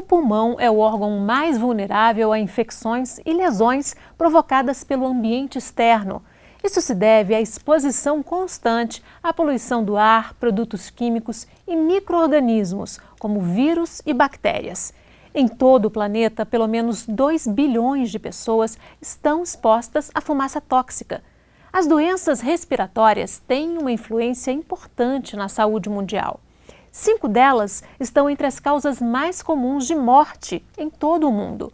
pulmão é o órgão mais vulnerável a infecções e lesões provocadas pelo ambiente externo. Isso se deve à exposição constante à poluição do ar, produtos químicos e micro-organismos, como vírus e bactérias. Em todo o planeta, pelo menos 2 bilhões de pessoas estão expostas à fumaça tóxica. As doenças respiratórias têm uma influência importante na saúde mundial. 5 delas estão entre as causas mais comuns de morte em todo o mundo.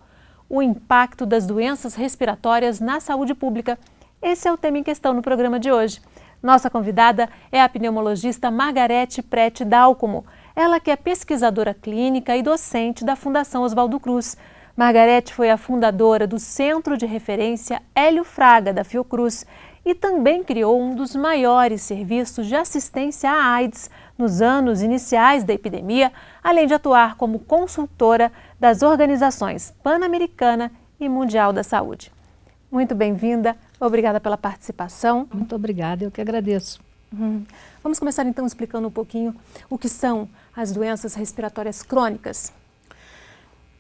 O impacto das doenças respiratórias na saúde pública. Esse é o tema em questão no programa de hoje. Nossa convidada é a pneumologista Margarete Prete Dálcomo. Ela que é pesquisadora clínica e docente da Fundação Oswaldo Cruz. Margarete foi a fundadora do Centro de Referência Hélio Fraga, da Fiocruz, e também criou um dos maiores serviços de assistência à AIDS nos anos iniciais da epidemia, além de atuar como consultora das organizações Pan-Americana e Mundial da Saúde. Muito bem-vinda, obrigada pela participação. Muito obrigada, eu que agradeço. Vamos começar então explicando um pouquinho o que são as doenças respiratórias crônicas.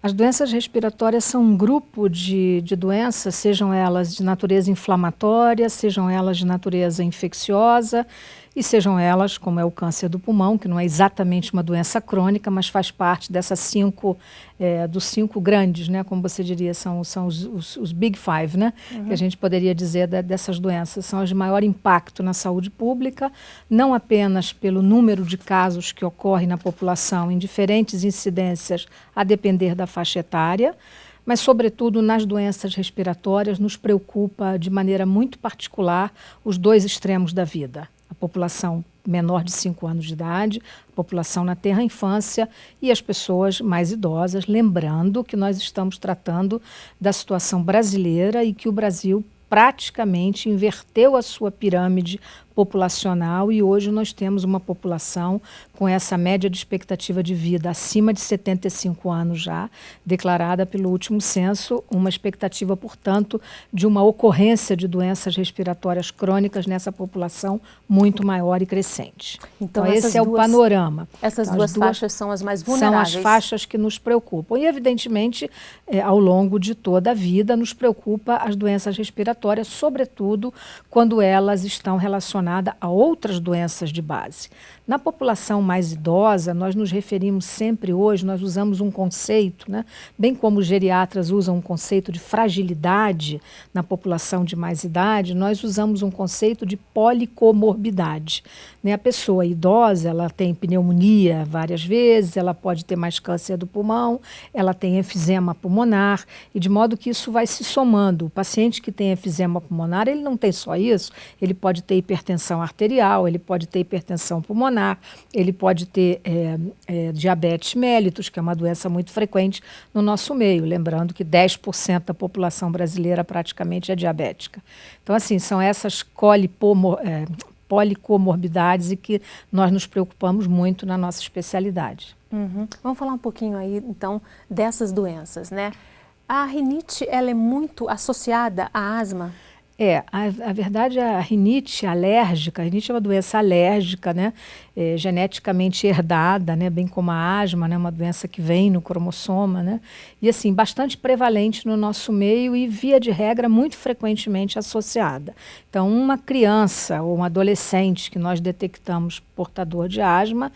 As doenças respiratórias são um grupo de doenças, sejam elas de natureza inflamatória, sejam elas de natureza infecciosa e sejam elas, como é o câncer do pulmão, que não é exatamente uma doença crônica, mas faz parte dessas dos 5 grandes, né, como você diria, são os Big Five, né, que a gente poderia dizer dessas doenças. São as de maior impacto na saúde pública, não apenas pelo número de casos que ocorrem na população em diferentes incidências, a depender da faixa etária, mas, sobretudo, nas doenças respiratórias, nos preocupa de maneira muito particular os 2 extremos da vida. A população menor de 5 anos de idade, a população na tenra infância e as pessoas mais idosas, lembrando que nós estamos tratando da situação brasileira e que o Brasil praticamente inverteu a sua pirâmide populacional e hoje nós temos uma população com essa média de expectativa de vida acima de 75 anos já, declarada pelo último censo, uma expectativa, portanto, de uma ocorrência de doenças respiratórias crônicas nessa população muito maior e crescente. Então esse é o panorama. Essas duas faixas são as mais vulneráveis. São as faixas que nos preocupam. E, evidentemente, ao longo de toda a vida, nos preocupa as doenças respiratórias, sobretudo quando elas estão relacionadas a outras doenças de base. Na população mais idosa, nós nos referimos sempre hoje, nós usamos um conceito, né, bem como os geriatras usam um conceito de fragilidade na população de mais idade, nós usamos um conceito de policomorbidade. Né? A pessoa idosa, ela tem pneumonia várias vezes, ela pode ter mais câncer do pulmão, ela tem enfisema pulmonar, e de modo que isso vai se somando. O paciente que tem enfisema pulmonar, ele não tem só isso, ele pode ter hipertensão arterial, ele pode ter hipertensão pulmonar, ele pode ter diabetes mellitus, que é uma doença muito frequente no nosso meio, lembrando que 10% da população brasileira praticamente é diabética. Então, assim, são essas policomorbidades e que nós nos preocupamos muito na nossa especialidade. Vamos falar um pouquinho aí, então, dessas doenças, né? A rinite, ela é muito associada à asma? A verdade é a rinite alérgica. A rinite é uma doença alérgica, né, geneticamente herdada, né, bem como a asma, né, uma doença que vem no cromossoma, né, e assim, bastante prevalente no nosso meio e, via de regra, muito frequentemente associada. Então, uma criança ou um adolescente que nós detectamos portador de asma,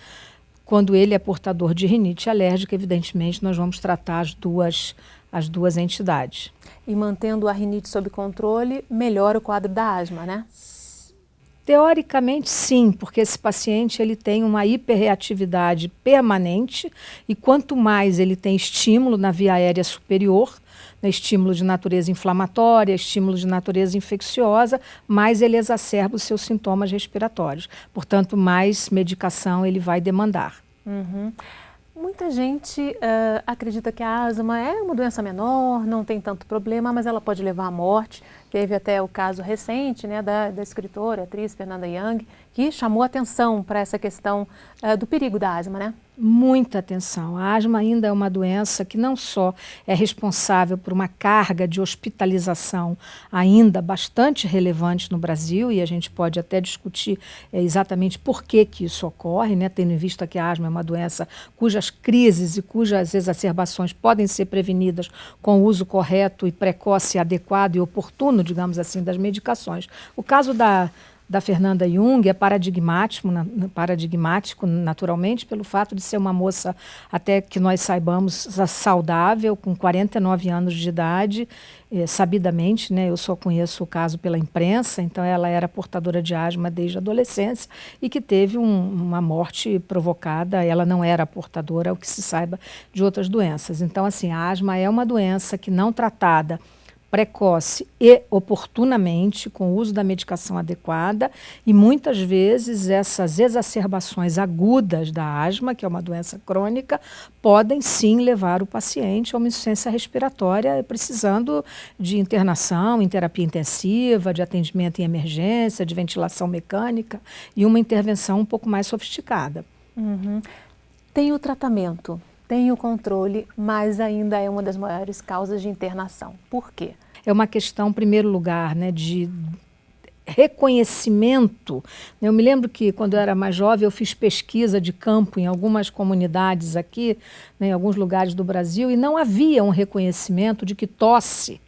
quando ele é portador de rinite alérgica, evidentemente, nós vamos tratar as duas entidades. E mantendo a rinite sob controle, melhora o quadro da asma, né? Teoricamente, sim, porque esse paciente ele tem uma hiperreatividade permanente e quanto mais ele tem estímulo na via aérea superior, né, estímulo de natureza inflamatória, estímulo de natureza infecciosa, mais ele exacerba os seus sintomas respiratórios. Portanto, mais medicação ele vai demandar. Muita gente acredita que a asma é uma doença menor, não tem tanto problema, mas ela pode levar à morte. Teve até o caso recente, né, da escritora, atriz Fernanda Young, que chamou atenção para essa questão do perigo da asma, né? Muita atenção. A asma ainda é uma doença que não só é responsável por uma carga de hospitalização ainda bastante relevante no Brasil, e a gente pode até discutir exatamente por que isso ocorre, né, tendo em vista que a asma é uma doença cujas crises e cujas exacerbações podem ser prevenidas com o uso correto e precoce, adequado e oportuno, digamos assim, das medicações. O caso da Fernanda Young é paradigmático naturalmente pelo fato de ser uma moça, até que nós saibamos, saudável, com 49 anos de idade, sabidamente, né, eu só conheço o caso pela imprensa, então ela era portadora de asma desde a adolescência e que teve uma morte provocada, ela não era portadora, o que se saiba, de outras doenças. Então, assim, a asma é uma doença que não tratada precoce e oportunamente, com o uso da medicação adequada, e muitas vezes essas exacerbações agudas da asma, que é uma doença crônica, podem sim levar o paciente a uma insuficiência respiratória, precisando de internação, em terapia intensiva, de atendimento em emergência, de ventilação mecânica e uma intervenção um pouco mais sofisticada. Uhum. Tem o tratamento, tem o controle, mas ainda é uma das maiores causas de internação. Por quê? É uma questão, em primeiro lugar, né, de reconhecimento. Eu me lembro que, quando eu era mais jovem, eu fiz pesquisa de campo em algumas comunidades aqui, né, em alguns lugares do Brasil, e não havia um reconhecimento de que tosse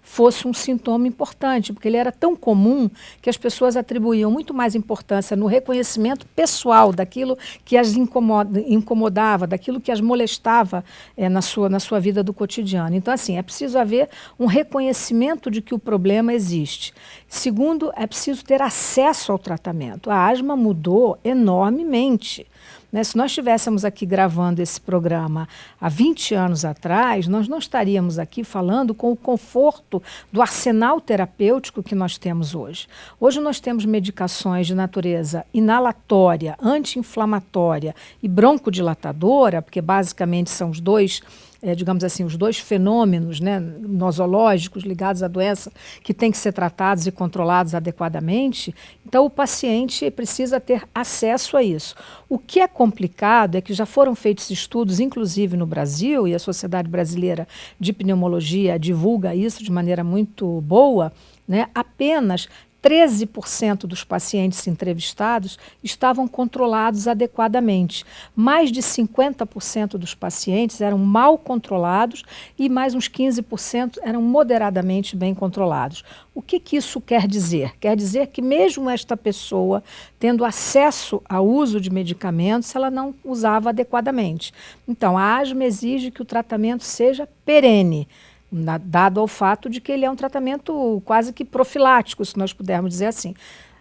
fosse um sintoma importante, porque ele era tão comum que as pessoas atribuíam muito mais importância no reconhecimento pessoal daquilo que as incomodava, daquilo que as molestava na sua vida do cotidiano. Então, assim, é preciso haver um reconhecimento de que o problema existe. Segundo, é preciso ter acesso ao tratamento. A asma mudou enormemente. Se nós estivéssemos aqui gravando esse programa há 20 anos atrás, nós não estaríamos aqui falando com o conforto do arsenal terapêutico que nós temos hoje. Hoje nós temos medicações de natureza inalatória, anti-inflamatória e broncodilatadora, porque basicamente são os dois, digamos assim, os dois fenômenos, né, nosológicos ligados à doença que têm que ser tratados e controlados adequadamente. Então o paciente precisa ter acesso a isso. O que é complicado é que já foram feitos estudos, inclusive no Brasil, e a Sociedade Brasileira de Pneumologia divulga isso de maneira muito boa, né, apenas 13% dos pacientes entrevistados estavam controlados adequadamente. Mais de 50% dos pacientes eram mal controlados e mais uns 15% eram moderadamente bem controlados. O que isso quer dizer? Quer dizer que mesmo esta pessoa tendo acesso ao uso de medicamentos, ela não usava adequadamente. Então, a asma exige que o tratamento seja perene, dado ao fato de que ele é um tratamento quase que profilático, se nós pudermos dizer assim.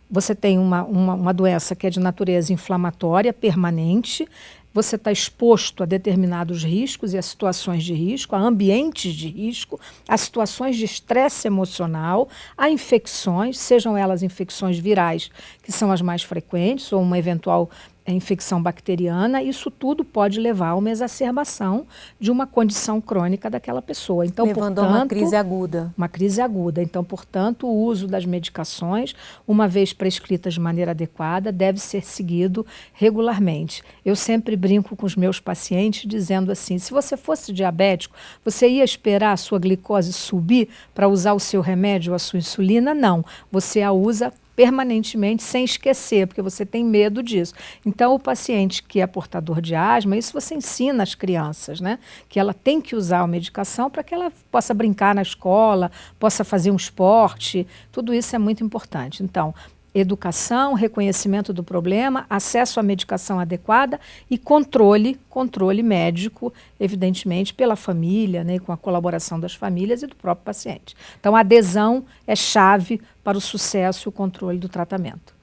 Você tem uma doença que é de natureza inflamatória permanente, você está exposto a determinados riscos e a situações de risco, a ambientes de risco, a situações de estresse emocional, a infecções, sejam elas infecções virais, que são as mais frequentes, ou uma eventual infecção bacteriana. Isso tudo pode levar a uma exacerbação de uma condição crônica daquela pessoa. Então, levando a uma crise aguda. Uma crise aguda. Então, portanto, o uso das medicações, uma vez prescritas de maneira adequada, deve ser seguido regularmente. Eu sempre brinco com os meus pacientes dizendo assim, se você fosse diabético, você ia esperar a sua glicose subir para usar o seu remédio ou a sua insulina? Não. Você a usa permanentemente, sem esquecer, porque você tem medo disso. Então, o paciente que é portador de asma, isso você ensina às crianças, né? Que ela tem que usar a medicação para que ela possa brincar na escola, possa fazer um esporte, tudo isso é muito importante. Então, educação, reconhecimento do problema, acesso à medicação adequada e controle médico, evidentemente, pela família, né, com a colaboração das famílias e do próprio paciente. Então, a adesão é chave para o sucesso e o controle do tratamento.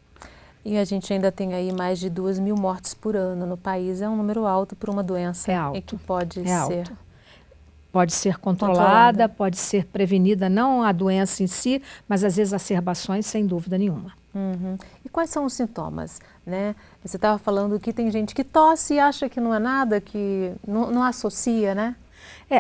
E a gente ainda tem aí mais de 2.000 mortes por ano no país. É um número alto para uma doença e que pode ser... Alto. Pode ser controlada, pode ser prevenida, não a doença em si, mas as exacerbações, sem dúvida nenhuma. Uhum. E quais são os sintomas, né? Você estava falando que tem gente que tosse e acha que não é nada, que não associa, né?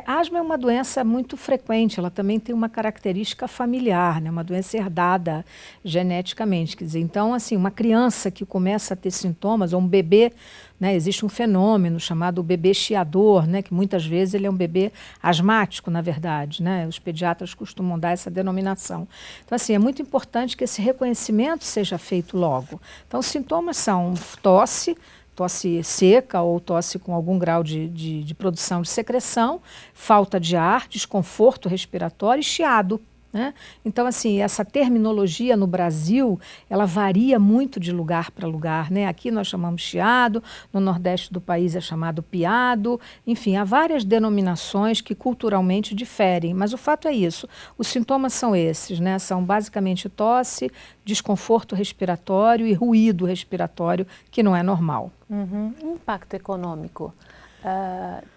Asma é uma doença muito frequente, ela também tem uma característica familiar, né? Uma doença herdada geneticamente. Quer dizer, então, assim, uma criança que começa a ter sintomas, ou um bebê, né? Existe um fenômeno chamado bebê chiador, né? Que muitas vezes ele é um bebê asmático, na verdade, né? Os pediatras costumam dar essa denominação. Então, assim, é muito importante que esse reconhecimento seja feito logo. Então, os sintomas são tosse seca ou tosse com algum grau de produção de secreção, falta de ar, desconforto respiratório e chiado. Né? Então, assim, essa terminologia no Brasil, ela varia muito de lugar para lugar. Né? Aqui nós chamamos chiado, no Nordeste do país é chamado piado, enfim, há várias denominações que culturalmente diferem, mas o fato é isso, os sintomas são esses, né? São basicamente tosse, desconforto respiratório e ruído respiratório, que não é normal. Impacto econômico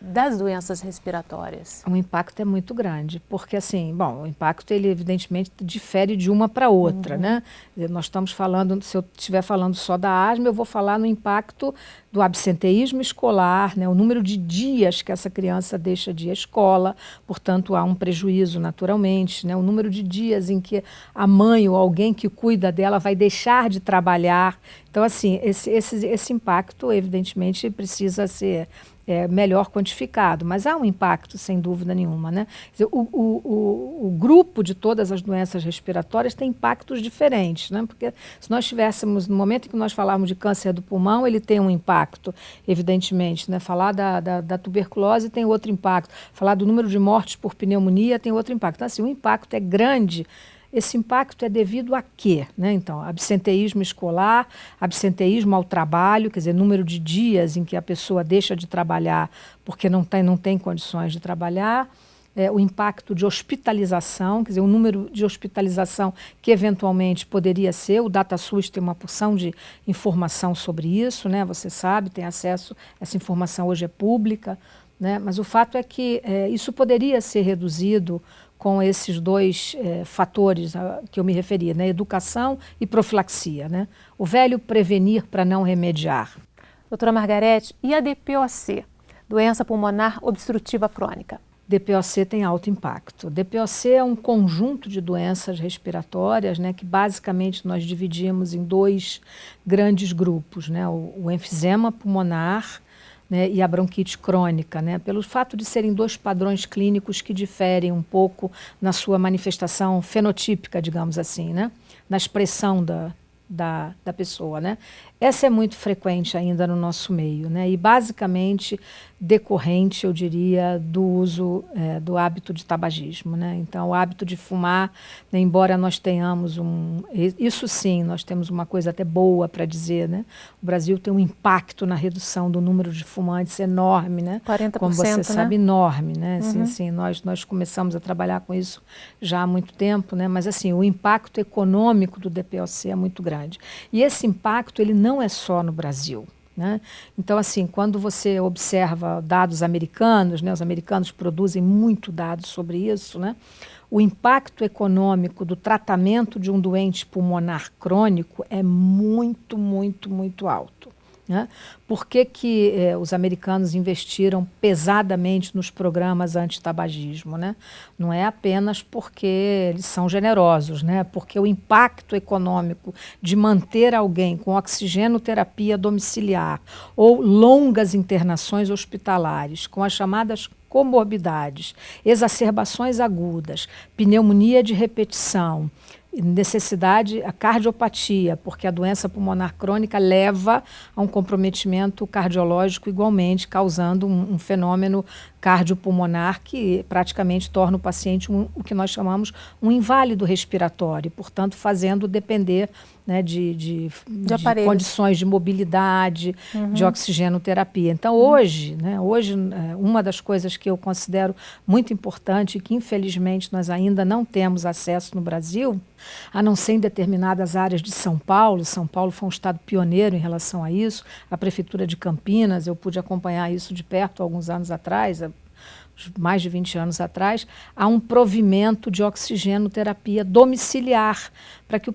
das doenças respiratórias? O impacto é muito grande, porque assim, bom, o impacto ele evidentemente difere de uma para outra, né? Nós estamos falando, se eu estiver falando só da asma, eu vou falar no impacto do absenteísmo escolar, né? O número de dias que essa criança deixa de ir à escola, portanto há um prejuízo naturalmente, né? O número de dias em que a mãe ou alguém que cuida dela vai deixar de trabalhar. Então, assim, esse impacto evidentemente precisa ser melhor quantificado, mas há um impacto, sem dúvida nenhuma. Né? Quer dizer, o grupo de todas as doenças respiratórias tem impactos diferentes, né? Porque se nós tivéssemos, no momento em que nós falarmos de câncer do pulmão, ele tem um impacto, evidentemente. Né? Falar da tuberculose tem outro impacto, falar do número de mortes por pneumonia tem outro impacto. Então, assim, o impacto é grande. Esse impacto é devido a quê? Né? Então, absenteísmo escolar, absenteísmo ao trabalho, quer dizer, número de dias em que a pessoa deixa de trabalhar porque não tem condições de trabalhar, o impacto de hospitalização, quer dizer, o número de hospitalização que eventualmente poderia ser, o DataSUS tem uma porção de informação sobre isso, né? Você sabe, tem acesso, essa informação hoje é pública, né? Mas o fato é que isso poderia ser reduzido com esses dois fatores que eu me referi, né? Educação e profilaxia. Né? O velho prevenir para não remediar. Doutora Margarete, e a DPOC, doença pulmonar obstrutiva crônica? DPOC tem alto impacto. DPOC é um conjunto de doenças respiratórias, né, que basicamente nós dividimos em dois grandes grupos, né? O enfisema pulmonar, né, e a bronquite crônica, né, pelo fato de serem dois padrões clínicos que diferem um pouco na sua manifestação fenotípica, digamos assim, né, na expressão da pessoa. Né. Essa é muito frequente ainda no nosso meio, né, e basicamente decorrente, eu diria, do uso do hábito de tabagismo. Né. Então, o hábito de fumar, né, embora nós tenhamos isso sim, nós temos uma coisa até boa para dizer, né, o Brasil tem um impacto na redução do número de fumantes enorme, né, 40%, como você sabe, enorme, né, assim, nós começamos a trabalhar com isso já há muito tempo, né, mas assim, o impacto econômico do DPOC é muito grande. E esse impacto, ele não é só no Brasil. Né? Então, assim, quando você observa dados americanos, né, os americanos produzem muito dados sobre isso, né, o impacto econômico do tratamento de um doente pulmonar crônico é muito, muito, muito alto. Né? Por que os americanos investiram pesadamente nos programas antitabagismo? Né? Não é apenas porque eles são generosos, né? Porque o impacto econômico de manter alguém com oxigenoterapia domiciliar ou longas internações hospitalares, com as chamadas comorbidades, exacerbações agudas, pneumonia de repetição, necessidade, a cardiopatia, porque a doença pulmonar crônica leva a um comprometimento cardiológico igualmente, causando um fenômeno cardiopulmonar que praticamente torna o paciente o que nós chamamos um inválido respiratório, portanto fazendo depender, né, de condições de mobilidade, de oxigenoterapia. Então hoje, uma das coisas que eu considero muito importante e que infelizmente nós ainda não temos acesso no Brasil, a não ser em determinadas áreas de São Paulo foi um estado pioneiro em relação a isso, a Prefeitura de Campinas, eu pude acompanhar isso de perto há alguns anos atrás, mais de 20 anos atrás, há um provimento de oxigenoterapia domiciliar, para que um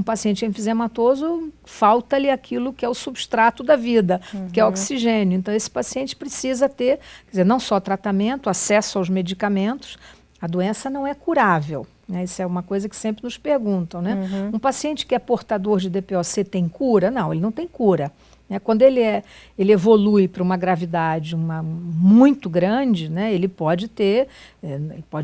paciente enfisematoso, falta-lhe aquilo que é o substrato da vida, que é o oxigênio. Então, esse paciente precisa ter, quer dizer, não só tratamento, acesso aos medicamentos. A doença não é curável, né? Isso é uma coisa que sempre nos perguntam, né? Um paciente que é portador de DPOC tem cura? Não, ele não tem cura. Quando ele evolui para uma gravidade muito grande, né, ele pode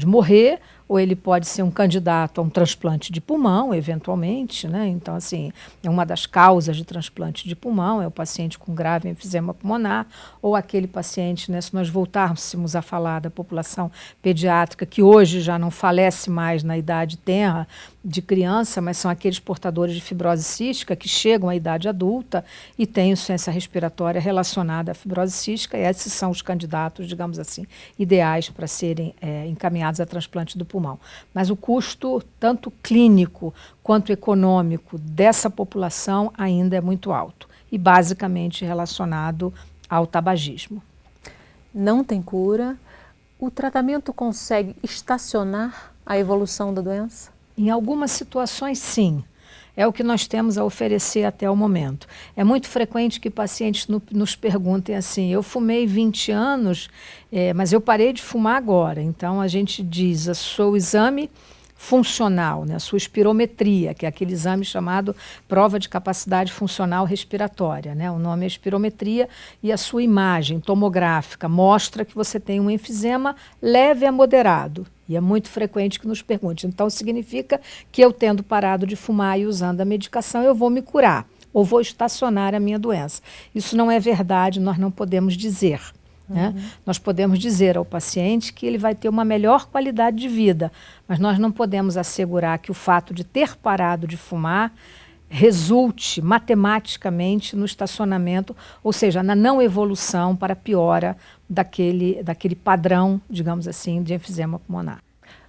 morrer, ou ele pode ser um candidato a um transplante de pulmão, eventualmente, né? Então, assim, é uma das causas de transplante de pulmão, é o paciente com grave enfisema pulmonar, ou aquele paciente, né, se nós voltássemos a falar da população pediátrica, que hoje já não falece mais na idade tenra de criança, mas são aqueles portadores de fibrose cística que chegam à idade adulta e têm insuficiência respiratória relacionada à fibrose cística, e esses são os candidatos, digamos assim, ideais para serem encaminhados a transplante do pulmão. Mas o custo, tanto clínico quanto econômico, dessa população ainda é muito alto e basicamente relacionado ao tabagismo. Não tem cura. O tratamento consegue estacionar a evolução da doença? Em algumas situações, sim. É o que nós temos a oferecer até o momento. É muito frequente que pacientes nos perguntem assim, eu fumei 20 anos, mas eu parei de fumar agora. Então, a gente diz, o seu exame funcional, né, a sua espirometria, que é aquele exame chamado prova de capacidade funcional respiratória, né? O nome é espirometria, e a sua imagem tomográfica mostra que você tem um enfisema leve a moderado. E é muito frequente que nos pergunte. Então, significa que eu, tendo parado de fumar e usando a medicação, eu vou me curar ou vou estacionar a minha doença. Isso não é verdade, nós não podemos dizer. Né? Nós podemos dizer ao paciente que ele vai ter uma melhor qualidade de vida, mas nós não podemos assegurar que o fato de ter parado de fumar resulte matematicamente no estacionamento, ou seja, na não evolução para piora daquele padrão, digamos assim, de enfisema pulmonar.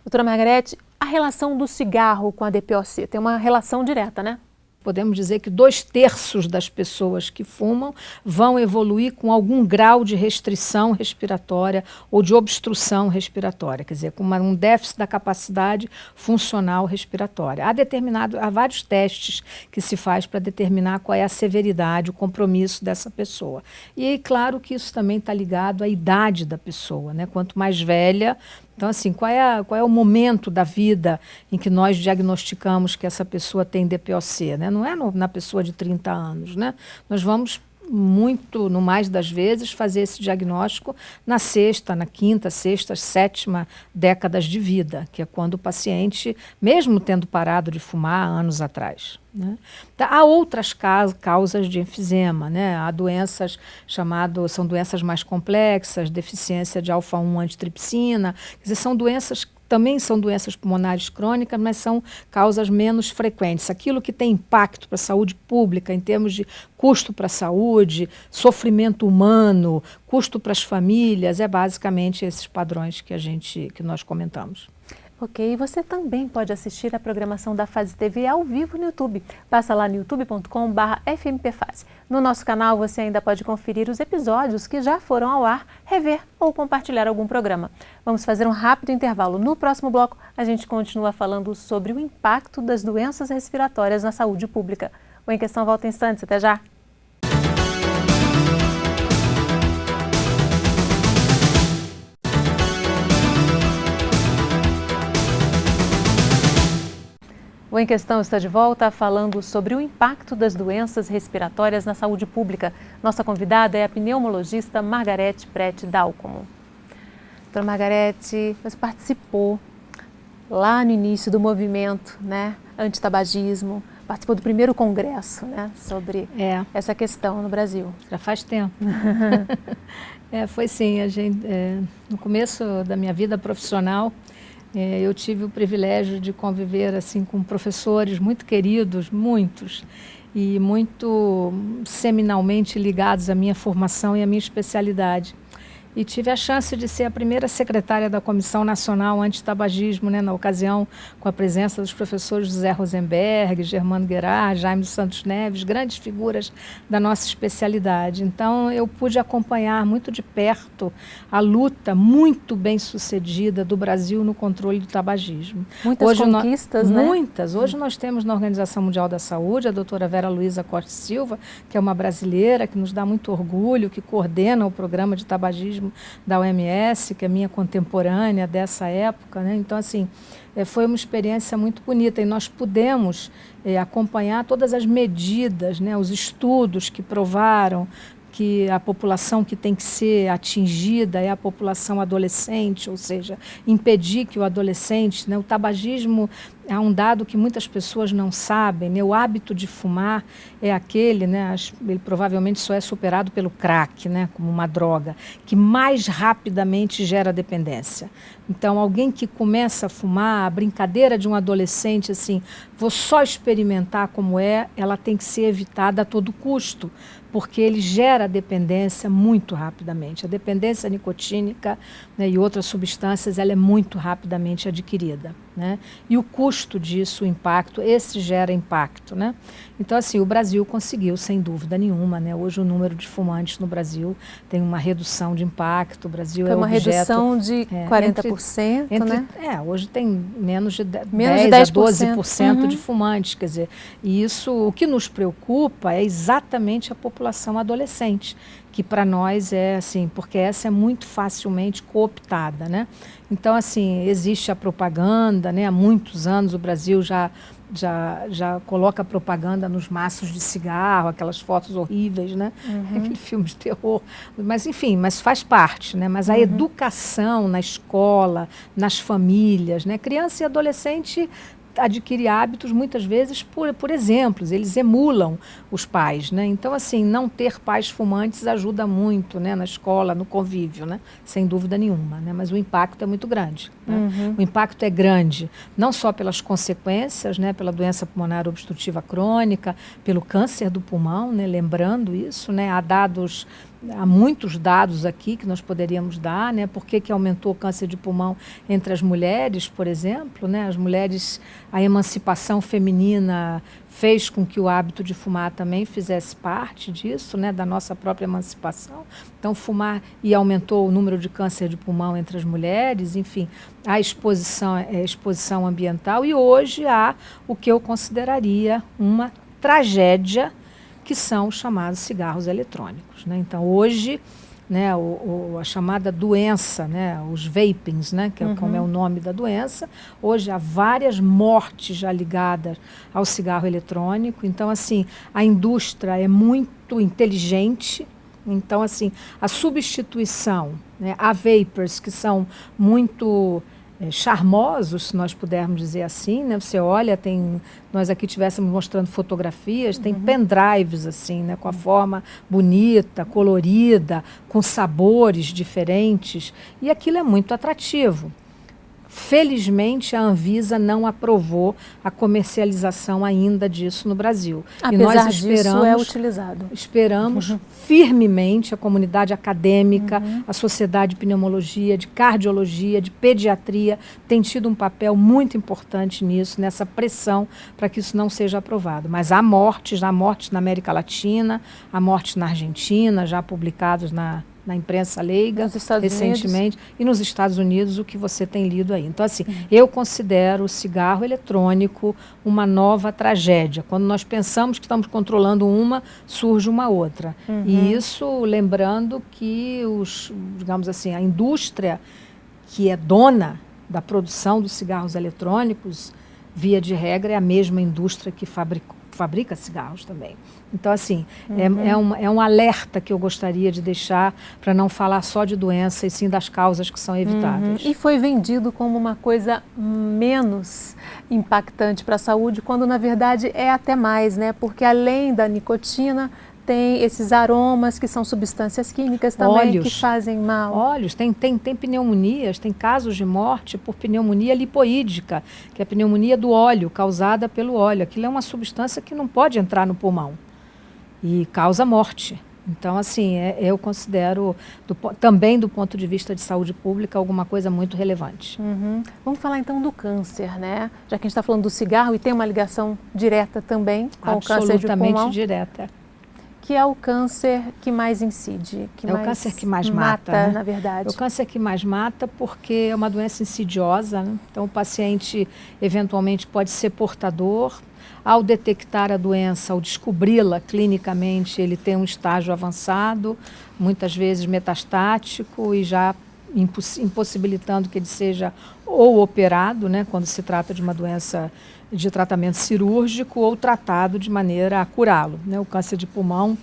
Doutora Margarete, a relação do cigarro com a DPOC tem uma relação direta, né? Podemos dizer que 2/3 das pessoas que fumam vão evoluir com algum grau de restrição respiratória ou de obstrução respiratória, quer dizer, com um déficit da capacidade funcional respiratória. Há vários testes que se faz para determinar qual é a severidade, o compromisso dessa pessoa. E claro que isso também está ligado à idade da pessoa, né? Quanto mais velha. Então, assim, qual é o momento da vida em que nós diagnosticamos que essa pessoa tem DPOC, né? Não é na pessoa de 30 anos, né? Nós vamos muito, no mais das vezes, fazer esse diagnóstico na sexta, na quinta, sexta, sétima décadas de vida, que é quando o paciente, mesmo tendo parado de fumar anos atrás. Né? Há outras causas de enfisema, né? Há doenças são doenças mais complexas, deficiência de alfa-1 antitripsina, quer dizer, também são doenças pulmonares crônicas, mas são causas menos frequentes. Aquilo que tem impacto para a saúde pública, em termos de custo para a saúde, sofrimento humano, custo para as famílias, é basicamente esses padrões que nós comentamos. Ok, e você também pode assistir a programação da Fase TV ao vivo no YouTube. Passa lá no youtube.com/fmpfase. No nosso canal você ainda pode conferir os episódios que já foram ao ar, rever ou compartilhar algum programa. Vamos fazer um rápido intervalo. No próximo bloco a gente continua falando sobre o impacto das doenças respiratórias na saúde pública. O Em Questão volta em instantes. Até já! O Em Questão está de volta falando sobre o impacto das doenças respiratórias na saúde pública. Nossa convidada é a pneumologista Margarete Prete Dalcomo. Doutora Margarete, você participou lá no início do movimento, né, antitabagismo, participou do primeiro congresso, né, sobre essa questão no Brasil. Já faz tempo. Foi sim, no começo da minha vida profissional, eu tive o privilégio de conviver assim com professores muito queridos, muitos, e muito seminalmente ligados à minha formação e à minha especialidade. e tive a chance de ser a primeira secretária da Comissão Nacional Antitabagismo, né, na ocasião, com a presença dos professores José Rosenberg, Germano Guerard, Jaime dos Santos Neves, grandes figuras da nossa especialidade. Então, eu pude acompanhar muito de perto a luta muito bem sucedida do Brasil no controle do tabagismo. Muitas conquistas, né? Muitas. Hoje nós temos na Organização Mundial da Saúde a doutora Vera Luísa Costa Silva, que é uma brasileira que nos dá muito orgulho, que coordena o programa de tabagismo da OMS, que é minha contemporânea dessa época, né? Então, assim, foi uma experiência muito bonita e nós pudemos acompanhar todas as medidas, né, os estudos que provaram que a população que tem que ser atingida é a população adolescente, ou seja, impedir que o adolescente, né, o tabagismo é um dado que muitas pessoas não sabem, né, o hábito de fumar é aquele, né, ele provavelmente só é superado pelo crack, né, como uma droga, que mais rapidamente gera dependência. Então, alguém que começa a fumar, a brincadeira de um adolescente, assim, vou só experimentar como é, ela tem que ser evitada a todo custo, porque ele gera dependência muito rapidamente. A dependência nicotínica, né, e outras substâncias, ela é muito rapidamente adquirida, né? E o custo disso, o impacto, esse gera impacto, né? Então, assim, o Brasil conseguiu, sem dúvida nenhuma, né? Hoje o número de fumantes no Brasil tem uma redução de impacto. O Brasil foi uma redução de 40%, né? Hoje tem menos de 10 a 12% de fumantes, quer dizer, e isso, o que nos preocupa é exatamente a população adolescente, que para nós é assim, porque essa é muito facilmente cooptada, né? Então, assim, existe a propaganda, né? Há muitos anos o Brasil já coloca propaganda nos maços de cigarro, aquelas fotos horríveis, né? Aquele filme de terror. Mas, enfim, mas faz parte, né? Mas a educação na escola, nas famílias, né? Criança e adolescente adquire hábitos muitas vezes por exemplos, eles emulam os pais, né? Então, assim, não ter pais fumantes ajuda muito, né, na escola, no convívio, né? Sem dúvida nenhuma, né? Mas o impacto é muito grande, né? O impacto é grande, não só pelas consequências, né, pela doença pulmonar obstrutiva crônica, pelo câncer do pulmão, né, lembrando isso, né? Há muitos dados aqui que nós poderíamos dar, né? Por que aumentou o câncer de pulmão entre as mulheres, por exemplo, né? As mulheres, a emancipação feminina fez com que o hábito de fumar também fizesse parte disso, né? Da nossa própria emancipação. Então, fumar e aumentou o número de câncer de pulmão entre as mulheres, enfim, a exposição ambiental, e hoje há o que eu consideraria uma tragédia, que são os chamados cigarros eletrônicos, né? Então, hoje, né, a chamada doença, né, os vapings, né, que é como é o nome da doença, hoje há várias mortes já ligadas ao cigarro eletrônico. Então, assim, a indústria é muito inteligente. Então, assim, a substituição, né, a vapers, que são muito charmosos, se nós pudermos dizer assim, né? Você olha, nós aqui estivéssemos mostrando fotografias, tem pendrives assim, né? Com a forma bonita, colorida, com sabores diferentes, e aquilo é muito atrativo. Felizmente, a Anvisa não aprovou a comercialização ainda disso no Brasil. Apesar disso, é utilizado. Esperamos firmemente a comunidade acadêmica, a Sociedade de Pneumologia, de Cardiologia, de Pediatria, tem tido um papel muito importante nisso, nessa pressão para que isso não seja aprovado. Mas há mortes na América Latina, há mortes na Argentina, já publicados na imprensa leiga, recentemente, e nos Estados Unidos, o que você tem lido aí. Então, assim, eu considero o cigarro eletrônico uma nova tragédia. Quando nós pensamos que estamos controlando uma, surge uma outra. E isso, lembrando que digamos assim, a indústria que é dona da produção dos cigarros eletrônicos, via de regra, é a mesma indústria que fabrica cigarros também. Então, assim, é um alerta que eu gostaria de deixar para não falar só de doença e sim das causas que são evitáveis. E foi vendido como uma coisa menos impactante para a saúde, quando na verdade é até mais, né? Porque além da nicotina, tem esses aromas que são substâncias químicas também que fazem mal. Óleos, tem pneumonias, tem casos de morte por pneumonia lipoídica, que é a pneumonia do óleo, causada pelo óleo. Aquilo é uma substância que não pode entrar no pulmão e causa morte. Então, assim, eu considero, também do ponto de vista de saúde pública, alguma coisa muito relevante. Vamos falar então do câncer, né? Já que a gente está falando do cigarro e tem uma ligação direta também com o câncer de pulmão. Absolutamente direta. Que é o câncer que mais incide, que o câncer que mais mata, né? Na verdade. É o câncer que mais mata porque é uma doença insidiosa, né? Então o paciente eventualmente pode ser portador. Ao detectar a doença, ao descobri-la clinicamente, ele tem um estágio avançado, muitas vezes metastático e já impossibilitando que ele seja ou operado, né, quando se trata de uma doença de tratamento cirúrgico, ou tratado de maneira a curá-lo, né? O câncer de pulmão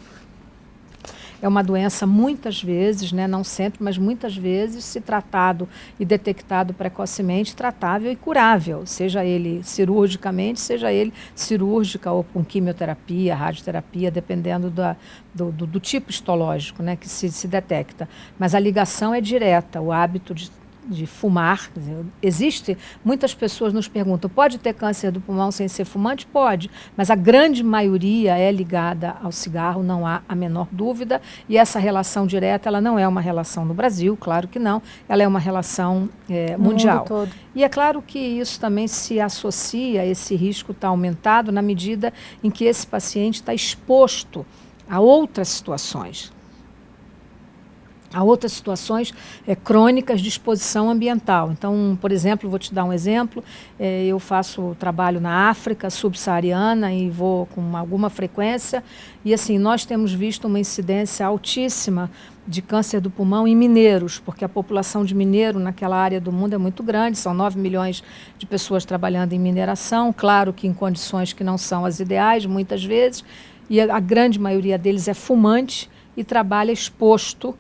é uma doença muitas vezes, né, não sempre, mas muitas vezes, se tratado e detectado precocemente, tratável e curável, seja ele cirurgicamente, seja ele cirúrgica ou com quimioterapia, radioterapia, dependendo do tipo histológico, né, que se detecta. Mas a ligação é direta, o hábito de fumar. Quer dizer, existe, muitas pessoas nos perguntam, pode ter câncer do pulmão sem ser fumante? Pode, mas a grande maioria é ligada ao cigarro, não há a menor dúvida, e essa relação direta, ela não é uma relação no Brasil, claro que não, ela é uma relação mundial. Mundo todo. E é claro que isso também se associa, esse risco está aumentado na medida em que esse paciente está exposto a outras situações. Há outras situações crônicas de exposição ambiental. Então, por exemplo, vou te dar um exemplo, eu faço trabalho na África subsaariana e vou com alguma frequência, e assim, nós temos visto uma incidência altíssima de câncer do pulmão em mineiros, porque a população de mineiro naquela área do mundo é muito grande, são 9 milhões de pessoas trabalhando em mineração, claro que em condições que não são as ideais, muitas vezes, e a grande maioria deles é fumante e trabalha exposto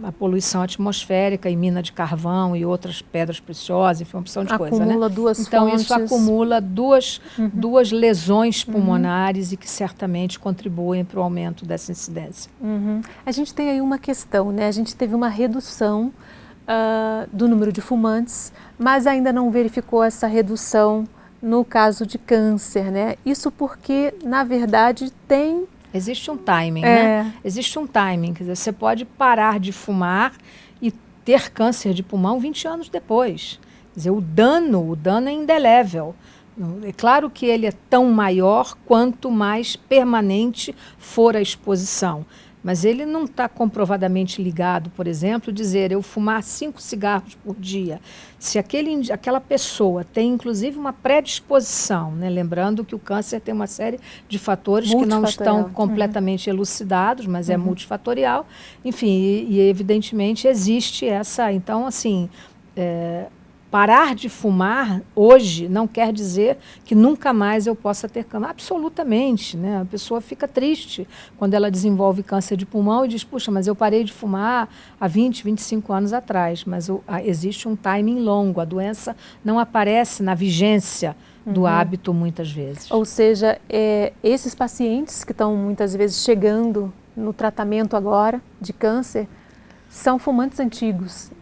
a poluição atmosférica e mina de carvão e outras pedras preciosas, enfim, uma opção de coisa, né? Acumula duas então, fontes. isso acumula duas lesões pulmonares e que certamente contribuem para o aumento dessa incidência. A gente tem aí uma questão, né? A gente teve uma redução do número de fumantes, mas ainda não verificou essa redução no caso de câncer, né? Isso porque, na verdade, existe um timing, né? Existe um timing, quer dizer, você pode parar de fumar e ter câncer de pulmão 20 anos depois. Quer dizer, o dano é indelével. É claro que ele é tão maior quanto mais permanente for a exposição. Mas ele não está comprovadamente ligado, por exemplo, dizer eu fumar 5 cigarros por dia. Se aquela pessoa tem inclusive uma predisposição, né? Lembrando que o câncer tem uma série de fatores que não estão completamente elucidados, mas é multifatorial. Enfim, e evidentemente existe essa. Então, assim, parar de fumar hoje não quer dizer que nunca mais eu possa ter câncer. Absolutamente, né? A pessoa fica triste quando ela desenvolve câncer de pulmão e diz, puxa, mas eu parei de fumar há 20, 25 anos atrás. Mas existe um timing longo, a doença não aparece na vigência do hábito muitas vezes. Ou seja, esses pacientes que estão muitas vezes chegando no tratamento agora de câncer, são fumantes antigos,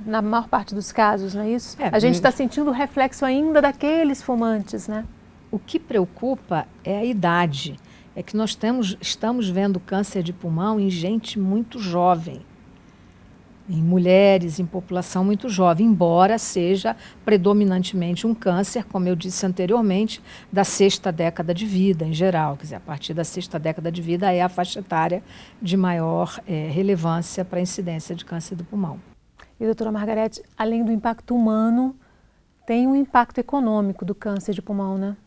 na maior parte dos casos, não é isso? A gente está sentindo o reflexo ainda daqueles fumantes, né? O que preocupa é a idade. É que nós estamos vendo câncer de pulmão em gente muito jovem, em mulheres, em população muito jovem, embora seja predominantemente um câncer, como eu disse anteriormente, da 6ª década de vida em geral. Quer dizer, a partir da 6ª década de vida é a faixa etária de maior relevância para a incidência de câncer do pulmão. E, doutora Margarete, além do impacto humano, tem um impacto econômico do câncer de pulmão, né?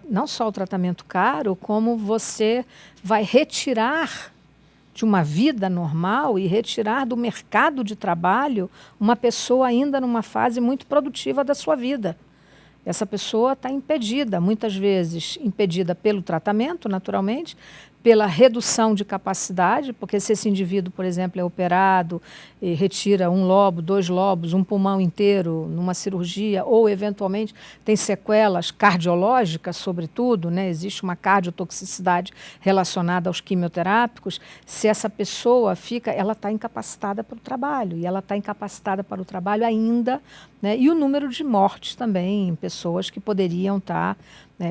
Não só o tratamento caro, como você vai retirar de uma vida normal e retirar do mercado de trabalho uma pessoa ainda numa fase muito produtiva da sua vida. Essa pessoa está impedida, muitas vezes impedida pelo tratamento, naturalmente, pela redução de capacidade, porque se esse indivíduo, por exemplo, é operado e retira um lobo, 2 lobos, um pulmão inteiro numa cirurgia, ou eventualmente tem sequelas cardiológicas, sobretudo, né? Existe uma cardiotoxicidade relacionada aos quimioterápicos, se essa pessoa ela está incapacitada para o trabalho, e ela está incapacitada para o trabalho ainda, né? E o número de mortes também, em pessoas que poderiam estar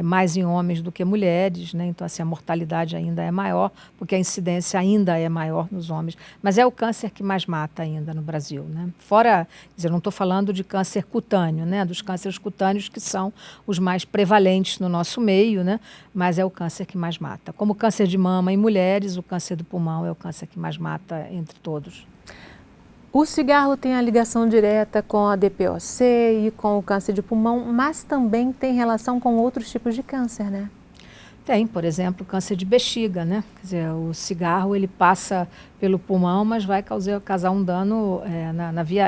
mais em homens do que mulheres, né? Então, assim, a mortalidade ainda é maior, porque a incidência ainda é maior nos homens. Mas é o câncer que mais mata ainda no Brasil, né? Fora, quer dizer, eu não estou falando de câncer cutâneo, né? Dos cânceres cutâneos que são os mais prevalentes no nosso meio, né? Mas é o câncer que mais mata. Como o câncer de mama em mulheres, o câncer do pulmão é o câncer que mais mata entre todos. O cigarro tem a ligação direta com a DPOC e com o câncer de pulmão, mas também tem relação com outros tipos de câncer, né? Tem, por exemplo, câncer de bexiga, né? Quer dizer, o cigarro ele passa pelo pulmão, mas vai causar um dano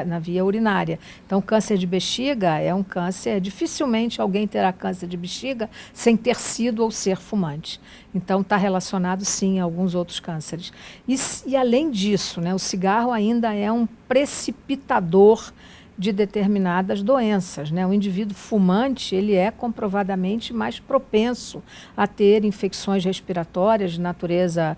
na via urinária. Então, o câncer de bexiga é um câncer, dificilmente alguém terá câncer de bexiga sem ter sido ou ser fumante. Então, está relacionado, sim, a alguns outros cânceres. E além disso, né, o cigarro ainda é um precipitador de determinadas doenças, né? O indivíduo fumante, ele é comprovadamente mais propenso a ter infecções respiratórias de natureza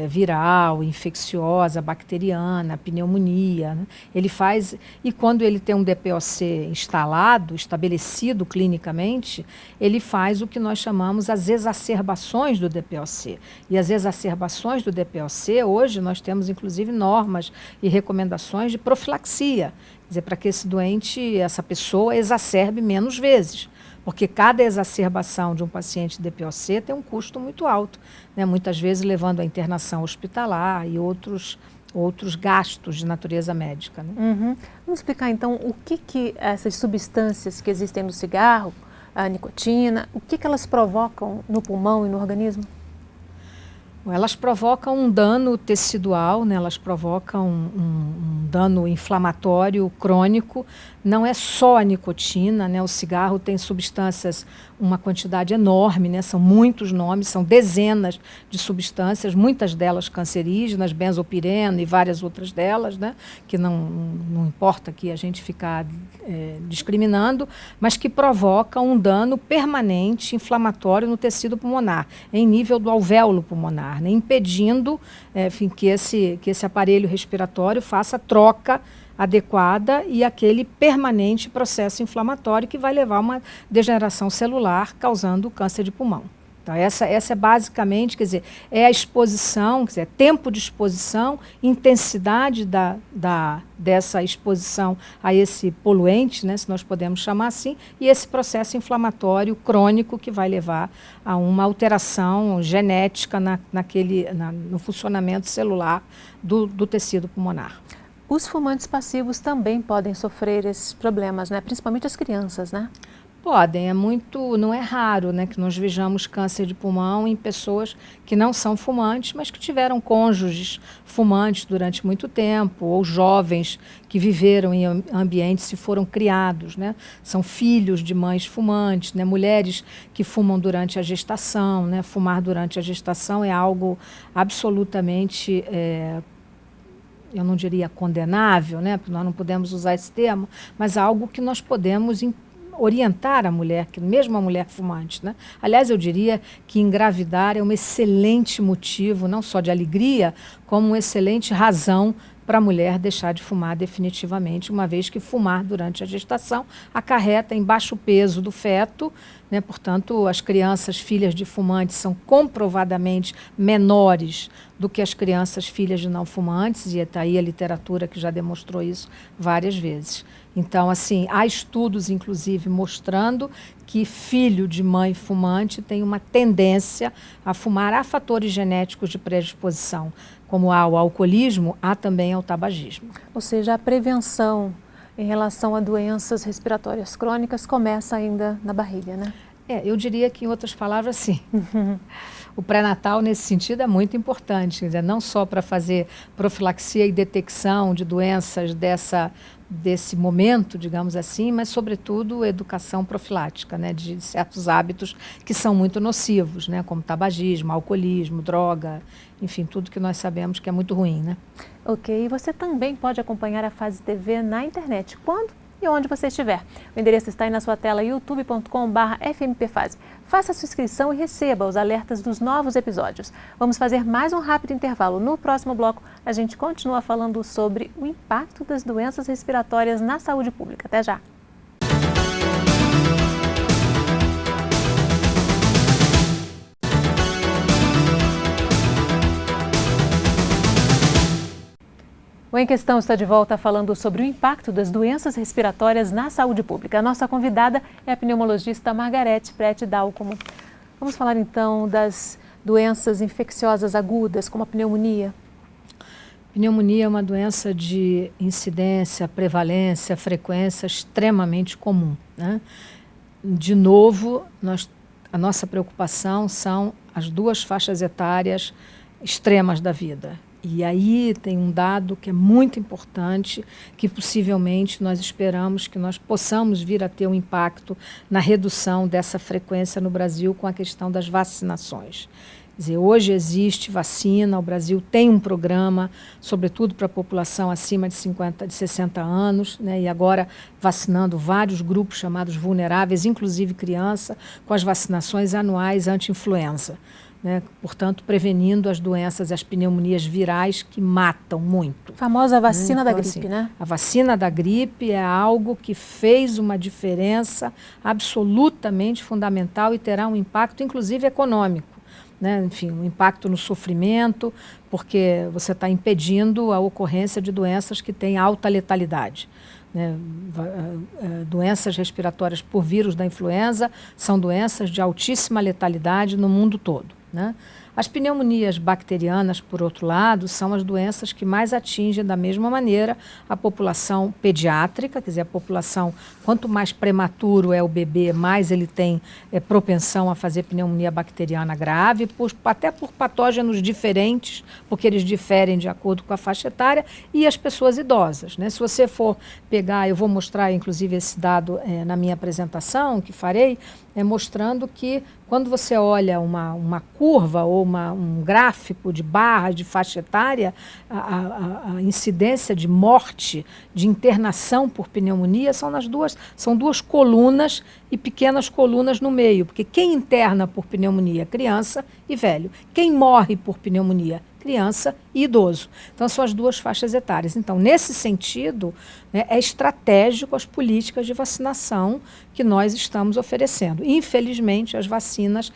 viral, infecciosa, bacteriana, pneumonia, né? Ele faz, e quando ele tem um DPOC instalado, estabelecido clinicamente, ele faz o que nós chamamos as exacerbações do DPOC. E as exacerbações do DPOC, hoje nós temos inclusive normas e recomendações de profilaxia, quer dizer, para que esse doente, essa pessoa, exacerbe menos vezes. Porque cada exacerbação de um paciente DPOC tem um custo muito alto, né? Muitas vezes levando à internação hospitalar e outros gastos de natureza médica, né? Uhum. Vamos explicar então o que essas substâncias que existem no cigarro, a nicotina, o que elas provocam no pulmão e no organismo? Elas provocam um dano tecidual, né? Elas provocam um dano inflamatório crônico. Não é só a nicotina, né? O cigarro tem substâncias, uma quantidade enorme, né? São muitos nomes, são dezenas de substâncias, muitas delas cancerígenas, benzopireno e várias outras delas, né? Que não importa aqui a gente ficar discriminando, mas que provocam um dano permanente inflamatório no tecido pulmonar, em nível do alvéolo pulmonar, né? Impedindo que esse aparelho respiratório faça a troca adequada e aquele permanente processo inflamatório que vai levar a uma degeneração celular, causando câncer de pulmão. Então, essa é basicamente, quer dizer, é a exposição, quer dizer, tempo de exposição, intensidade dessa exposição a esse poluente, né, se nós podemos chamar assim, e esse processo inflamatório crônico que vai levar a uma alteração genética no funcionamento celular do tecido pulmonar. Os fumantes passivos também podem sofrer esses problemas, né? Principalmente as crianças, né? Podem, não é raro, né, que nós vejamos câncer de pulmão em pessoas que não são fumantes, mas que tiveram cônjuges fumantes durante muito tempo, ou jovens que viveram em ambientes e foram criados, né? São filhos de mães fumantes, né? Mulheres que fumam durante a gestação, né? Fumar durante a gestação é algo absolutamente eu não diria condenável, né? Porque nós não podemos usar esse termo, mas algo que nós podemos orientar a mulher, que mesmo a mulher fumante, né? Aliás, eu diria que engravidar é um excelente motivo, não só de alegria, como uma excelente razão para a mulher deixar de fumar definitivamente, uma vez que fumar durante a gestação acarreta em baixo peso do feto, né? Portanto, as crianças filhas de fumantes são comprovadamente menores do que as crianças filhas de não fumantes, e está aí a literatura que já demonstrou isso várias vezes. Então, assim, há estudos, inclusive, mostrando que filho de mãe fumante tem uma tendência a fumar. Há fatores genéticos de predisposição, como há o alcoolismo, há também o tabagismo. Ou seja, a prevenção em relação a doenças respiratórias crônicas começa ainda na barriga, né? Eu diria que, em outras palavras, sim. O pré-natal, nesse sentido, é muito importante, quer dizer, não só para fazer profilaxia e detecção de doenças desse momento, digamos assim, mas, sobretudo, educação profilática, né, de certos hábitos que são muito nocivos, né, como tabagismo, alcoolismo, droga, enfim, tudo que nós sabemos que é muito ruim, né? Ok, e você também pode acompanhar a Fase TV na internet, quando e onde você estiver. O endereço está aí na sua tela, youtube.com/fmpfase. Faça a sua inscrição e receba os alertas dos novos episódios. Vamos fazer mais um rápido intervalo. No próximo bloco, a gente continua falando sobre o impacto das doenças respiratórias na saúde pública. Até já! O Em Questão está de volta falando sobre o impacto das doenças respiratórias na saúde pública. A nossa convidada é a pneumologista Margarete Prete Dálcomo. Vamos falar então das doenças infecciosas agudas, como a pneumonia. Pneumonia é uma doença de incidência, prevalência, frequência extremamente comum, né? De novo, a nossa preocupação são as duas faixas etárias extremas da vida. E aí tem um dado que é muito importante, que possivelmente nós esperamos que nós possamos vir a ter um impacto na redução dessa frequência no Brasil com a questão das vacinações. Quer dizer, hoje existe vacina, o Brasil tem um programa, sobretudo para a população acima de 60 anos, né, e agora vacinando vários grupos chamados vulneráveis, inclusive criança, com as vacinações anuais anti-influenza. Né, portanto, prevenindo as doenças, as pneumonias virais que matam muito. A famosa vacina então, da gripe, assim, né? A vacina da gripe é algo que fez uma diferença absolutamente fundamental e terá um impacto, inclusive, econômico. Né? Enfim, um impacto no sofrimento, porque você está impedindo a ocorrência de doenças que têm alta letalidade. Né? Doenças respiratórias por vírus da influenza são doenças de altíssima letalidade no mundo todo. Né? As pneumonias bacterianas, por outro lado, são as doenças que mais atingem da mesma maneira a população pediátrica, quer dizer, a população, quanto mais prematuro é o bebê, mais ele tem propensão a fazer pneumonia bacteriana grave, até por patógenos diferentes, porque eles diferem de acordo com a faixa etária, e as pessoas idosas. Né? Se você for pegar, eu vou mostrar inclusive esse dado na minha apresentação que farei, mostrando que quando você olha uma curva ou um gráfico de barras de faixa etária, a incidência de morte, de internação por pneumonia são duas colunas e pequenas colunas no meio, porque quem interna por pneumonia? Criança e velho. Quem morre por pneumonia? Criança e idoso. Então, são as duas faixas etárias. Então, nesse sentido, né, é estratégico as políticas de vacinação que nós estamos oferecendo. Infelizmente, as vacinas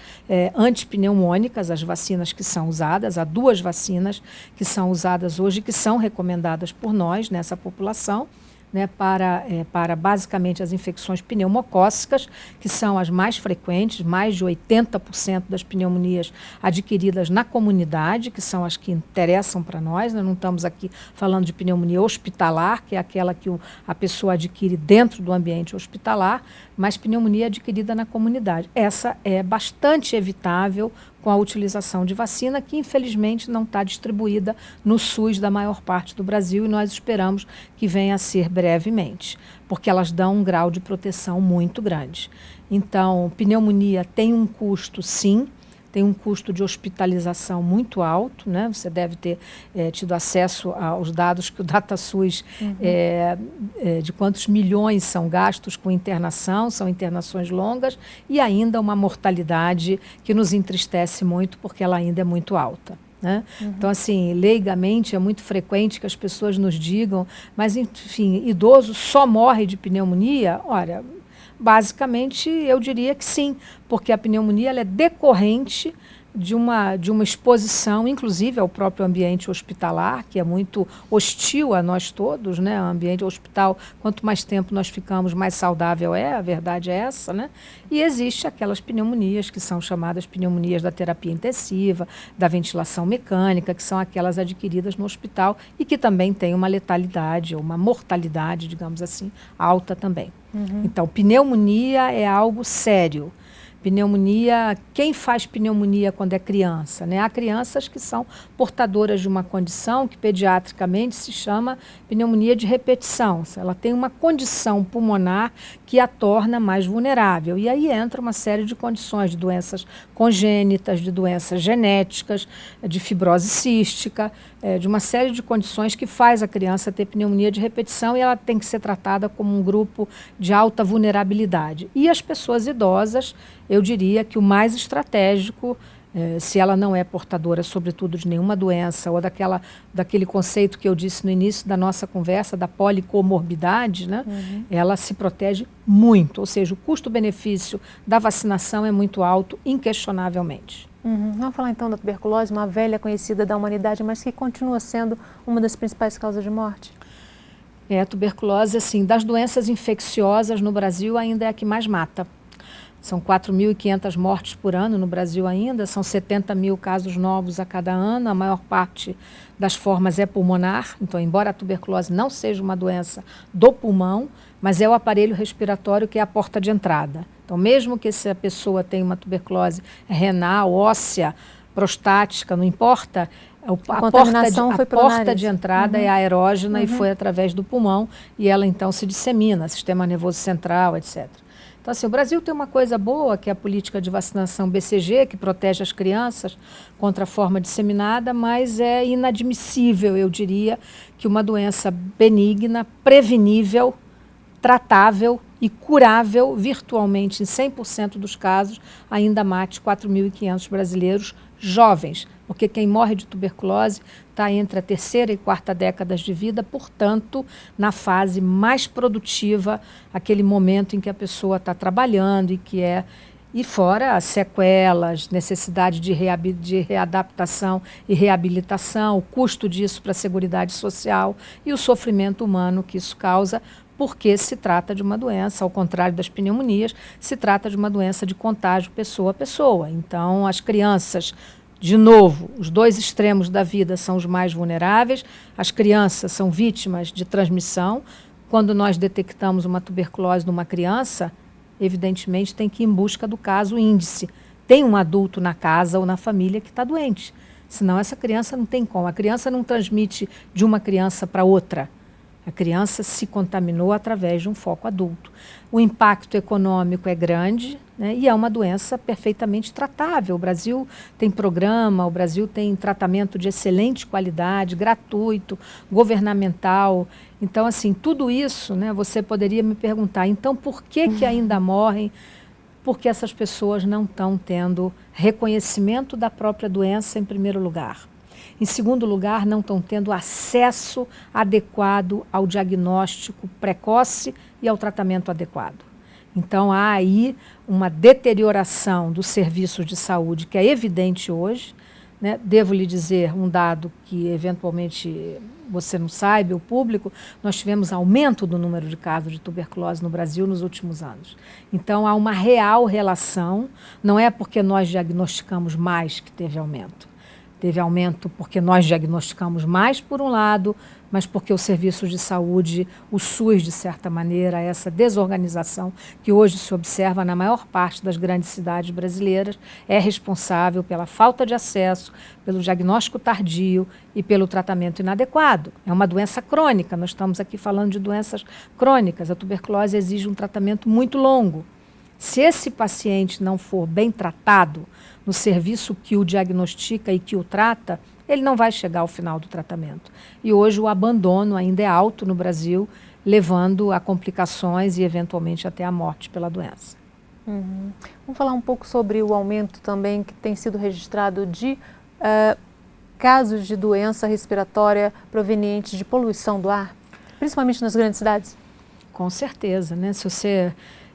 antipneumônicas, as vacinas que são usadas, há duas vacinas que são usadas hoje, que são recomendadas por nós nessa população, né, para basicamente as infecções pneumocócicas, que são as mais frequentes, mais de 80% das pneumonias adquiridas na comunidade, que são as que interessam para nós. Nós não estamos aqui falando de pneumonia hospitalar, que é aquela que a pessoa adquire dentro do ambiente hospitalar, mas pneumonia adquirida na comunidade. Essa é bastante evitável com a utilização de vacina, que infelizmente não está distribuída no SUS da maior parte do Brasil, e nós esperamos que venha a ser brevemente, porque elas dão um grau de proteção muito grande. Então, pneumonia tem um custo, sim, tem um custo de hospitalização muito alto, né? Você deve ter tido acesso aos dados que o DataSUS, de quantos milhões são gastos com internação, são internações longas, e ainda uma mortalidade que nos entristece muito, porque ela ainda é muito alta. Né? Então, assim, leigamente é muito frequente que as pessoas nos digam, mas, enfim, idoso só morre de pneumonia? Olha, basicamente, eu diria que sim, porque a pneumonia ela é decorrente de uma exposição, inclusive ao próprio ambiente hospitalar, que é muito hostil a nós todos, né? O ambiente hospital, quanto mais tempo nós ficamos, mais saudável é, a verdade é essa, né? E existe aquelas pneumonias que são chamadas pneumonias da terapia intensiva, da ventilação mecânica, que são aquelas adquiridas no hospital e que também têm uma letalidade, ou uma mortalidade, digamos assim, alta também. Então, pneumonia é algo sério. Pneumonia, quem faz pneumonia quando é criança? Né? Há crianças que são portadoras de uma condição que pediatricamente se chama pneumonia de repetição. Ela tem uma condição pulmonar que a torna mais vulnerável. E aí entra uma série de condições de doenças congênitas, de doenças genéticas, de fibrose cística, de uma série de condições que faz a criança ter pneumonia de repetição, e ela tem que ser tratada como um grupo de alta vulnerabilidade. E as pessoas idosas, eu diria que o mais estratégico, se ela não é portadora, sobretudo, de nenhuma doença, ou daquele conceito que eu disse no início da nossa conversa, da policomorbidade, né? Ela se protege muito, ou seja, o custo-benefício da vacinação é muito alto, inquestionavelmente. Vamos falar então da tuberculose, uma velha conhecida da humanidade, mas que continua sendo uma das principais causas de morte. A tuberculose, assim, das doenças infecciosas no Brasil ainda é a que mais mata. São 4.500 mortes por ano no Brasil ainda, são 70 mil casos novos a cada ano, a maior parte das formas é pulmonar, então embora a tuberculose não seja uma doença do pulmão, mas é o aparelho respiratório que é a porta de entrada. Então mesmo que essa pessoa tenha uma tuberculose renal, óssea, prostática, não importa, a porta de entrada é aerógena e foi através do pulmão e ela então se dissemina, sistema nervoso central, etc. Então, assim, o Brasil tem uma coisa boa, que é a política de vacinação BCG, que protege as crianças contra a forma disseminada, mas é inadmissível, eu diria, que uma doença benigna, prevenível, tratável e curável virtualmente em 100% dos casos, ainda mate 4.500 brasileiros jovens, porque quem morre de tuberculose está entre a terceira e quarta décadas de vida, portanto, na fase mais produtiva, aquele momento em que a pessoa está trabalhando e fora as sequelas, necessidade de readaptação e reabilitação, o custo disso para a Seguridade Social e o sofrimento humano que isso causa, porque se trata de uma doença, ao contrário das pneumonias, se trata de uma doença de contágio pessoa a pessoa. Então, as crianças, de novo, os dois extremos da vida são os mais vulneráveis, as crianças são vítimas de transmissão. Quando nós detectamos uma tuberculose numa criança, evidentemente tem que ir em busca do caso índice. Tem um adulto na casa ou na família que está doente, senão essa criança não tem como. A criança não transmite de uma criança para outra. A criança se contaminou através de um foco adulto. O impacto econômico é grande, né, e é uma doença perfeitamente tratável. O Brasil tem programa, o Brasil tem tratamento de excelente qualidade, gratuito, governamental. Então, assim, tudo isso, né, você poderia me perguntar, então por que ainda morrem? Porque essas pessoas não estão tendo reconhecimento da própria doença em primeiro lugar. Em segundo lugar, não estão tendo acesso adequado ao diagnóstico precoce e ao tratamento adequado. Então, há aí uma deterioração dos serviços de saúde que é evidente hoje, né? Devo lhe dizer um dado que, eventualmente, você não sabe, o público, nós tivemos aumento do número de casos de tuberculose no Brasil nos últimos anos. Então, há uma real relação, não é porque nós diagnosticamos mais que teve aumento. Teve aumento porque nós diagnosticamos mais, por um lado, mas porque os serviços de saúde, o SUS, de certa maneira, essa desorganização que hoje se observa na maior parte das grandes cidades brasileiras, é responsável pela falta de acesso, pelo diagnóstico tardio e pelo tratamento inadequado. É uma doença crônica, nós estamos aqui falando de doenças crônicas. A tuberculose exige um tratamento muito longo. Se esse paciente não for bem tratado no serviço que o diagnostica e que o trata, ele não vai chegar ao final do tratamento. E hoje o abandono ainda é alto no Brasil, levando a complicações e eventualmente até a morte pela doença. Vamos falar um pouco sobre o aumento também que tem sido registrado de casos de doença respiratória provenientes de poluição do ar, principalmente nas grandes cidades? Com certeza, né?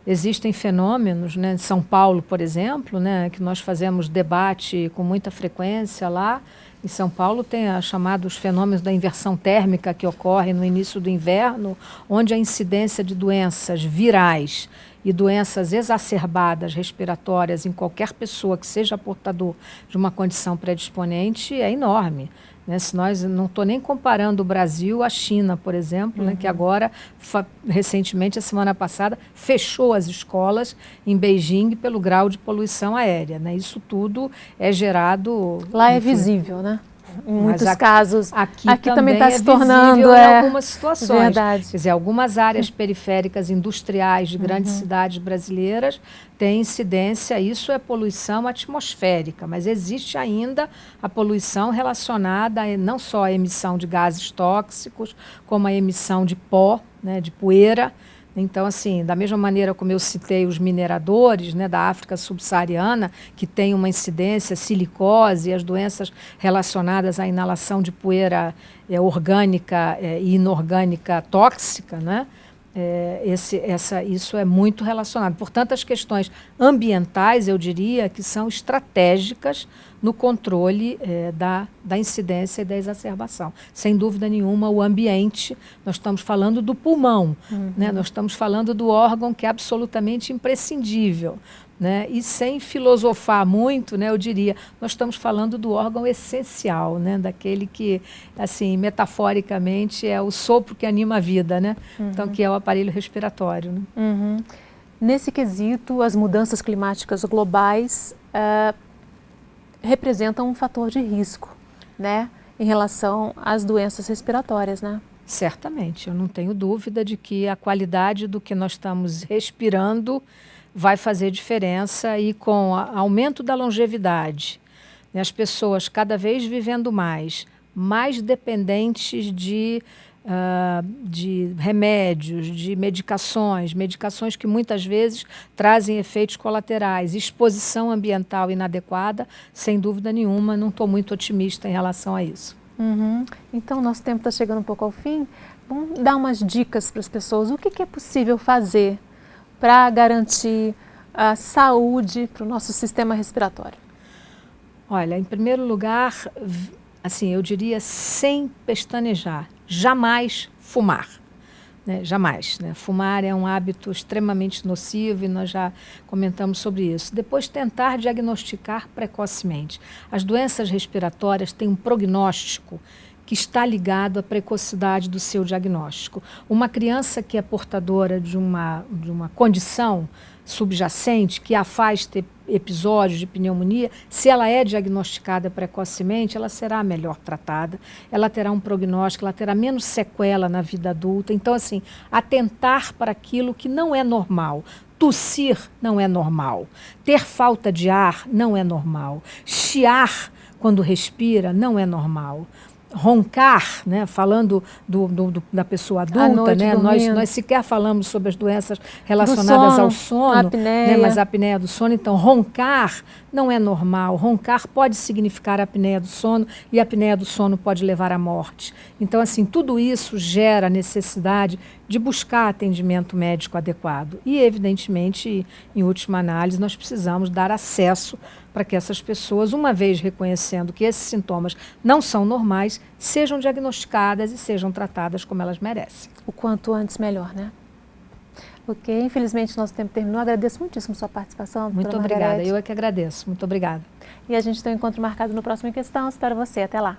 Existem fenômenos, né, em São Paulo, por exemplo, né, que nós fazemos debate com muita frequência lá. Em São Paulo tem chamados fenômenos da inversão térmica que ocorre no início do inverno, onde a incidência de doenças virais e doenças exacerbadas respiratórias em qualquer pessoa que seja portador de uma condição predisponente é enorme. Né? Se nós não estou nem comparando o Brasil à China, por exemplo, né, que agora, recentemente, a semana passada, fechou as escolas em Beijing pelo grau de poluição aérea. Né? Isso tudo é gerado... Lá é visível, né? Em muitos casos. Aqui também está se tornando em algumas situações. Verdade. Quer dizer, algumas áreas periféricas industriais de grandes cidades brasileiras têm incidência, isso é poluição atmosférica, mas existe ainda a poluição relacionada não só à emissão de gases tóxicos, como a emissão de pó, né, de poeira. Então, assim, da mesma maneira como eu citei os mineradores, né, da África subsaariana, que tem uma incidência, silicose e as doenças relacionadas à inalação de poeira orgânica e inorgânica tóxica, né? Isso é muito relacionado. Portanto, as questões ambientais, eu diria, que são estratégicas no controle da incidência e da exacerbação. Sem dúvida nenhuma, o ambiente, nós estamos falando do pulmão, né? Nós estamos falando do órgão que é absolutamente imprescindível. Né? E sem filosofar muito, né, eu diria, nós estamos falando do órgão essencial, né, daquele que, assim, metaforicamente, é o sopro que anima a vida, né? Então, que é o aparelho respiratório. Né? Nesse quesito, as mudanças climáticas globais representam um fator de risco, né, em relação às doenças respiratórias, né? Certamente, eu não tenho dúvida de que a qualidade do que nós estamos respirando vai fazer diferença, e com o aumento da longevidade, né, as pessoas cada vez vivendo mais dependentes de remédios, de medicações que muitas vezes trazem efeitos colaterais, exposição ambiental inadequada, sem dúvida nenhuma, não estou muito otimista em relação a isso. Então, nosso tempo está chegando um pouco ao fim. Vamos dar umas dicas para as pessoas. O que é possível fazer para garantir a saúde para o nosso sistema respiratório? Olha, em primeiro lugar, assim, eu diria sem pestanejar, jamais fumar. Né? Jamais. Né? Fumar é um hábito extremamente nocivo e nós já comentamos sobre isso. Depois, tentar diagnosticar precocemente. As doenças respiratórias têm um prognóstico que está ligado à precocidade do seu diagnóstico. Uma criança que é portadora de uma condição subjacente que a faz ter episódios de pneumonia, se ela é diagnosticada precocemente, ela será melhor tratada, ela terá um prognóstico, ela terá menos sequela na vida adulta. Então, assim, atentar para aquilo que não é normal. Tossir não é normal. Ter falta de ar não é normal. Chiar quando respira não é normal. Roncar, né, falando da pessoa adulta, né, nós sequer falamos sobre as doenças relacionadas ao sono, né, mas a apneia do sono. Então, roncar não é normal. Roncar pode significar a apneia do sono, e a apneia do sono pode levar à morte. Então, assim, tudo isso gera a necessidade de buscar atendimento médico adequado. E, evidentemente, em última análise, nós precisamos dar acesso para que essas pessoas, uma vez reconhecendo que esses sintomas não são normais, sejam diagnosticadas e sejam tratadas como elas merecem. O quanto antes, melhor, né? Ok, infelizmente nosso tempo terminou. Agradeço muitíssimo sua participação, doutora Margarete. Muito obrigada, eu é que agradeço. Muito obrigada. E a gente tem um encontro marcado no próximo Em Questão. Espero você. Até lá.